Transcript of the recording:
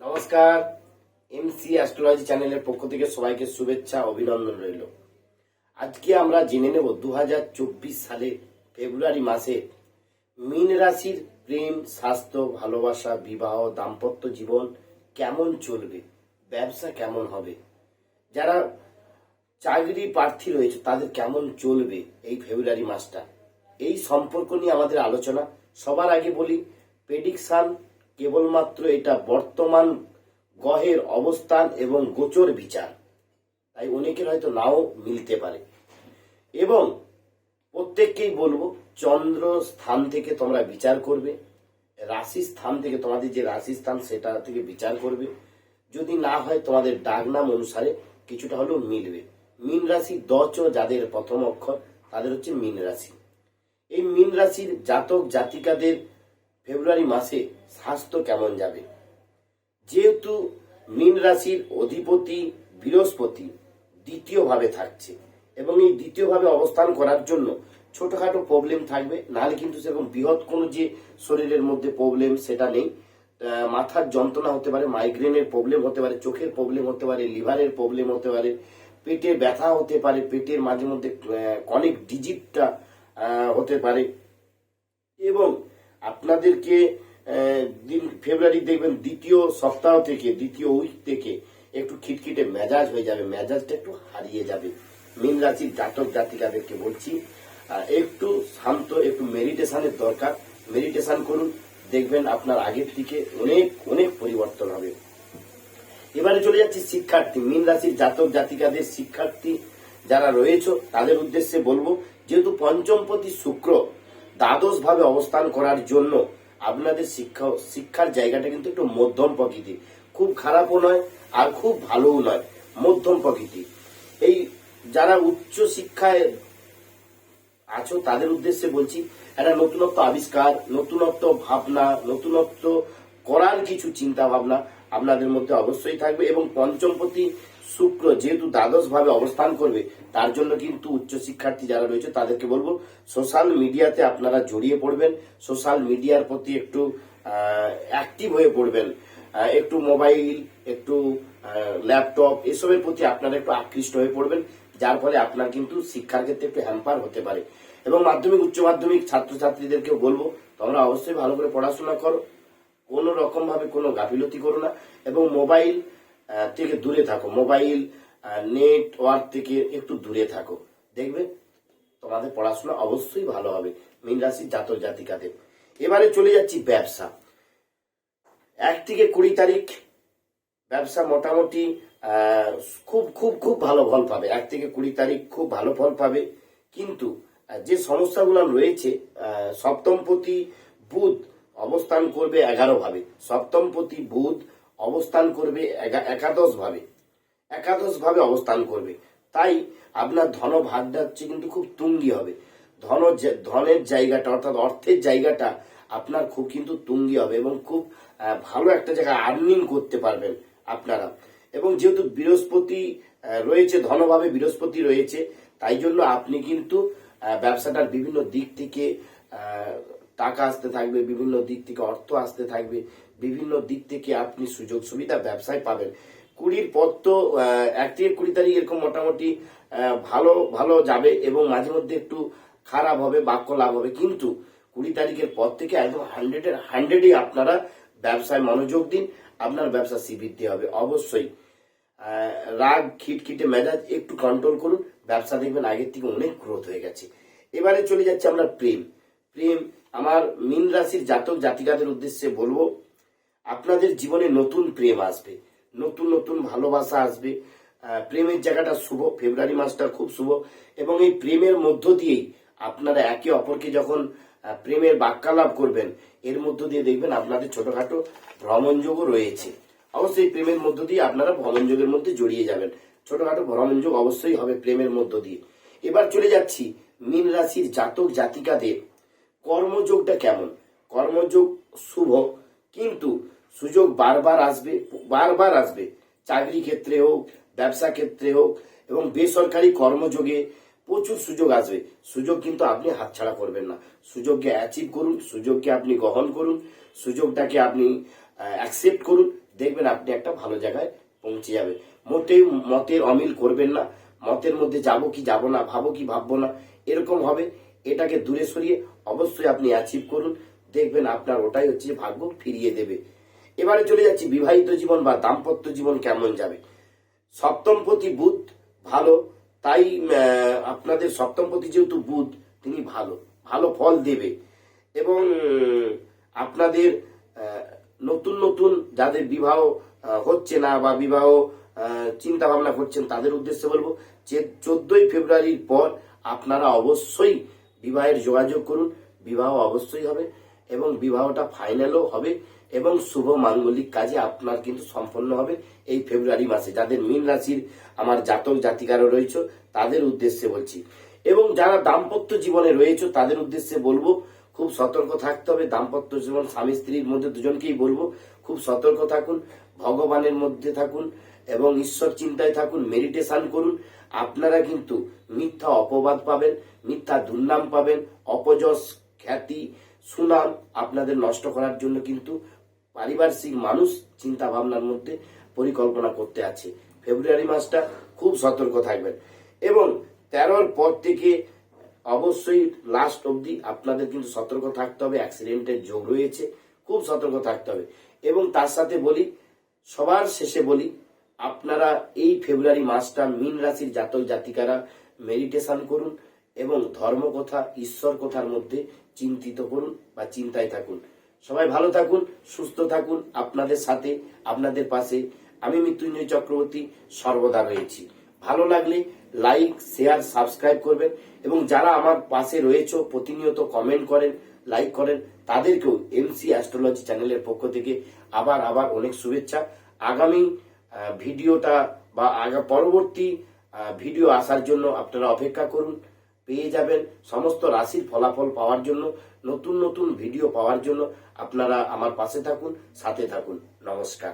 নমস্কার। MC astrology চ্যানেলের পক্ষ থেকে সবাইকে শুভেচ্ছা অভিনন্দন রইল। আজকে আমরা জেনে নেব 2024 সালে ফেব্রুয়ারি মাসে মীন রাশির প্রেম, স্বাস্থ্য, ভালোবাসা, বিবাহ, দাম্পত্য জীবন কেমন চলবে, ব্যবসা কেমন হবে, যারা চাকরি প্রার্থী রয়েছে তাদের কেমন চলবে এই ফেব্রুয়ারি মাসটা, এই সম্পর্ক নিয়ে আমাদের আলোচনা। সবার আগে বলি, প্রেডিকশন কেবলমাত্র এটা বর্তমান গ্রহের অবস্থান এবং গোচর বিচার, তাই অনেকের হয়তো নাও মিলতে পারে। এবং প্রত্যেককেই বলবো, চন্দ্র স্থান থেকে তোমরা বিচার করবে, রাশি স্থান থেকে তোমাদের যে রাশি স্থান সেটা থেকে বিচার করবে। যদি না হয় তোমাদের ডাক নাম অনুসারে কিছুটা হলেও মিলবে। মীন রাশি দচ যাদের প্রথম অক্ষর তাদের হচ্ছে মীন রাশি। এই মীন রাশির জাতক জাতিকাদের ফেব্রুয়ারি মাসে স্বাস্থ্য কেমন যাবে? যেহেতু মীন রাশির অধিপতি বৃহস্পতি দ্বিতীয় ভাবে থাকছে এবং এই দ্বিতীয় ভাবে অবস্থান করার জন্য ছোটখাটো প্রবলেম থাকবে, নাহলে কিন্তু সেরকম বৃহৎ কোনো যে শরীরের মধ্যে প্রবলেম সেটা নেই। মাথার যন্ত্রণা হতে পারে, মাইগ্রেনের প্রবলেম হতে পারে, চোখের প্রবলেম হতে পারে, লিভারের প্রবলেম হতে পারে, পেটে ব্যথা হতে পারে, পেটের মাঝে মধ্যে অনেক ডিজিটটা হতে পারে। এবং আপনাদেরকে ফেব্রুয়ারি দেখবেন দ্বিতীয় সপ্তাহ থেকে, দ্বিতীয় উইক থেকে একটু খিটখিটে মেজাজ হয়ে যাবে, মেজাজটা একটু হারিয়ে যাবে। মীন রাশির জাতক জাতিকাদেরকে বলছি, একটু শান্ত, একটু মেডিটেশনের দরকার। মেডিটেশন করুন, দেখবেন আপনার আগের থেকে অনেক অনেক পরিবর্তন হবে। এবারে চলে যাচ্ছি শিক্ষার্থী, মীন রাশির জাতক জাতিকাদের শিক্ষার্থী যারা রয়েছে তাদের উদ্দেশ্যে বলবো, যেহেতু পঞ্চমপতি শুক্র দ্বাদশ ভাবে অবস্থান করার জন্য আপনাদের শিক্ষার জায়গাটা কিন্তু একটু মধ্যম প্রকৃতি, খুব খারাপও নয় আর খুব ভালোও নয়, মধ্যম প্রকৃতি। এই যারা উচ্চ শিক্ষায় আছো তাদের উদ্দেশ্যে বলছি, একটা নতুনত্ব আবিষ্কার, নতুনত্ব ভাবনা, নতুনত্ব করার কিছু চিন্তা ভাবনা আপনাদের মধ্যে অবশ্যই থাকবে। এবং পঞ্চমপতি শুক্র যেহেতু দ্বাদশ ভাবে অবস্থান করবে, তার জন্য কিন্তু উচ্চ শিক্ষার্থী যারা রয়েছে তাদেরকে বলবো, সোশ্যাল মিডিয়াতে আপনারা জড়িয়ে পড়বেন, সোশ্যাল মিডিয়ার প্রতি একটু অ্যাক্টিভ হয়ে পড়বেন, একটু মোবাইল, একটু ল্যাপটপ এসবের প্রতি আপনারা একটু আকৃষ্ট হয়ে পড়বেন, যার ফলে আপনার কিন্তু শিক্ষার ক্ষেত্রে একটু হ্যাম্পার হতে পারে। এবং মাধ্যমিক উচ্চ মাধ্যমিক ছাত্রছাত্রীদেরকে বলবো, তোমরা অবশ্যই ভালো করে পড়াশোনা করো, কোনো রকম ভাবে কোনো গাফিলতি করো না এবং মোবাইল থেকে দূরে থাকো, মোবাইল নেটওয়ার্ক থেকে একটু দূরে থাকো, দেখবে তোমাদের পড়াশোনা অবশ্যই ভালো হবে মীন রাশির জাতক জাতিকাদের। এবারে চলে যাচ্ছি ব্যবসা। 1 থেকে 20 তারিখ ব্যবসা মোটামুটি খুব খুব খুব ভালো ফল পাবে। 1 থেকে 20 তারিখ খুব ভালো ফল পাবে, কিন্তু যে সমস্যাগুলো রয়েছে, সপ্তমপতি বুধ অবস্থান করবে 11 ভাবে, সপ্তমপতি বুধ অবস্থান করবে একাদশ ভাবে অবস্থান করবে। তাই আপনার ধন ভাগটা হচ্ছে কিন্তু খুব তুঙ্গি হবে, ধনের জায়গাটা অর্থাৎ অর্থের জায়গাটা আপনার খুব কিন্তু তুঙ্গি হবে এবং খুব ভালো একটা জায়গায় আর্নিং করতে পারবেন আপনারা। এবং যেহেতু বৃহস্পতি রয়েছে, ধনভাবে বৃহস্পতি রয়েছে, তাই জন্য আপনি কিন্তু ব্যবসাটার বিভিন্ন দিক থেকে টাকা আসতে থাকবে, বিভিন্ন দিক থেকে অর্থ আসতে থাকবে, বিভিন্ন দিক থেকে আপনি সুযোগ সুবিধা ব্যবসায় পাবেন। 20 পর তো 1 থেকে 20 তারিখ এরকম মোটামুটি ভালো ভালো যাবে এবং মাঝে মধ্যে একটু খারাপ হবে, বাক্য লাভ হবে, কিন্তু 20 তারিখের পর থেকে একদম 100-এ আপনারা ব্যবসায় মনোযোগ দিন, আপনার ব্যবসা শ্রীবৃদ্ধি হবে অবশ্যই। রাগ, খিটখিটে মেজাজ একটু কন্ট্রোল করুন, ব্যবসা দেখবেন আগের থেকে অনেক গ্রোথ হয়ে গেছে। এবারে চলে যাচ্ছে আমরা প্রেম। আমার মীন রাশির জাতক জাতিকাদের উদ্দেশ্যে বলবো, আপনাদের জীবনে নতুন প্রেম আসবে, নতুন নতুন ভালোবাসা আসবে। প্রেমের জায়গাটা শুভ, ফেব্রুয়ারি মাসটা খুব শুভ এবং এই প্রেমের মধ্য দিয়েই আপনারা একে অপরকে যখন প্রেমের বাক্যালাপ করবেন, এর মধ্য দিয়ে দেখবেন আপনাদের ছোটখাটো ভ্রমণযোগও রয়েছে। অবশ্যই প্রেমের মধ্য দিয়ে আপনারা ভ্রমণযোগের মধ্যে জড়িয়ে যাবেন, ছোটখাটো ভ্রমণযোগ অবশ্যই হবে প্রেমের মধ্য দিয়ে। এবার চলে যাচ্ছি মীন রাশির জাতক জাতিকাদের কর্মযোগটা কেমন। কর্মযোগ শুভ, কিন্তু সুযোগ বারবার আসবে, চাকরি ক্ষেত্রে হোক, ব্যবসা ক্ষেত্রে হোক এবং বেসরকারি কর্মযোগে প্রচুর সুযোগ আসবে। সুযোগ কিন্তু আপনি হাতছাড়া করবেন না, সুযোগকে অ্যাচিভ করুন, সুযোগকে আপনি গ্রহণ করুন, সুযোগটাকে আপনি অ্যাকসেপ্ট করুন, দেখবেন আপনি একটা ভালো জায়গায় পৌঁছে যাবে। মোটেই মতের অমিল করবেন না, মতের মধ্যে যাব কি যাব না, ভাবো কি ভাববো না, এরকম হবে। এটাকে দূরে সরিয়ে অবশ্যই আপনি অ্যাচিভ করুন, দেখবেন আপনার ওটাই হচ্ছে ভাগ্য ফিরিয়ে দেবে। এবারে চলে যাচ্ছি বিবাহিত জীবন বা দাম্পত্য জীবন কেমন যাবে। সপ্তমপতি বুধ ভালো, তাই আপনাদের সপ্তমপতি যেহেতু বুধ, তিনি ভালো ভালো ফল দেবে। এবং আপনাদের নতুন নতুন যাদের বিবাহ হচ্ছে না বা বিবাহ চিন্তা ভাবনা করছেন, তাদের উদ্দেশ্যে বলবো যে 14ই ফেব্রুয়ারির পর আপনারা অবশ্যই বিবাহের যোগাযোগ করুন, বিবাহ অবশ্যই হবে এবং বিবাহটা ফাইনালও হবে এবং শুভ মাঙ্গলিক কাজে আপনার কিন্তু সম্পন্ন হবে এই ফেব্রুয়ারি মাসে। যাদের মীন রাশির আমার জাতক জাতিকারা রয়েছে তাদের উদ্দেশ্যে বলছি। এবং যারা দাম্পত্য জীবনে রয়েছে তাদের উদ্দেশ্যে বলবো খুব সতর্ক থাকতে হবে। দাম্পত্য জীবন স্বামী স্ত্রীর মধ্যে দুজনকেই বলবো খুব সতর্ক থাকুন, ভগবানের মধ্যে থাকুন এবং ঈশ্বর চিন্তায় থাকুন, মেডিটেশন করুন। আপনারা কিন্তু মিথ্যা অপবাদ পাবেন, মিথ্যা দুর্নাম পাবেন, অপযশ খ্যাতি সুনাম আপনাদের নষ্ট করার জন্য কিন্তু পারিপার্শ্বিক মানুষ চিন্তা ভাবনার মধ্যে পরিকল্পনা করতে আছে। ফেব্রুয়ারি মাসটা খুব সতর্ক থাকবেন এবং 13র পর থেকে অবশ্যই লাস্ট অবধি আপনাদের কিন্তু সতর্ক থাকতে হবে। অ্যাক্সিডেন্টের যোগ রয়েছে, খুব সতর্ক থাকতে হবে। এবং তার সাথে বলি, সবার শেষে বলি, আপনারা এই ফেব্রুয়ারি মাসটা মীন রাশির জাতক জাতিকারা মেডিটেশন করুন এবং ধর্মকথা ঈশ্বর কথার মধ্যে চিন্তিত করুন বা চিন্তায় থাকুন। সবাই ভালো থাকুন, সুস্থ থাকুন। আপনাদের সাথে, আপনাদের পাশে আমি মৃত্যুঞ্জয় চক্রবর্তী সর্বদা রয়েছি। ভালো লাগলে লাইক শেয়ার সাবস্ক্রাইব করবেন এবং যারা আমার পাশে রয়েছে প্রতিনিয়ত কমেন্ট করেন, লাইক করেন, তাদেরকেও এমসি অ্যাস্ট্রোলজি চ্যানেলের পক্ষ থেকে আবার অনেক শুভেচ্ছা। আগামী ভিডিওটা বা পরবর্তী ভিডিও আসার জন্য আপনারা অপেক্ষা করুন, পেয়ে যাবেন সমস্ত রাশির ফলাফল পাওয়ার জন্য, নতুন নতুন ভিডিও পাওয়ার জন্য আপনারা আমার পাশে থাকুন, সাথে থাকুন। নমস্কার।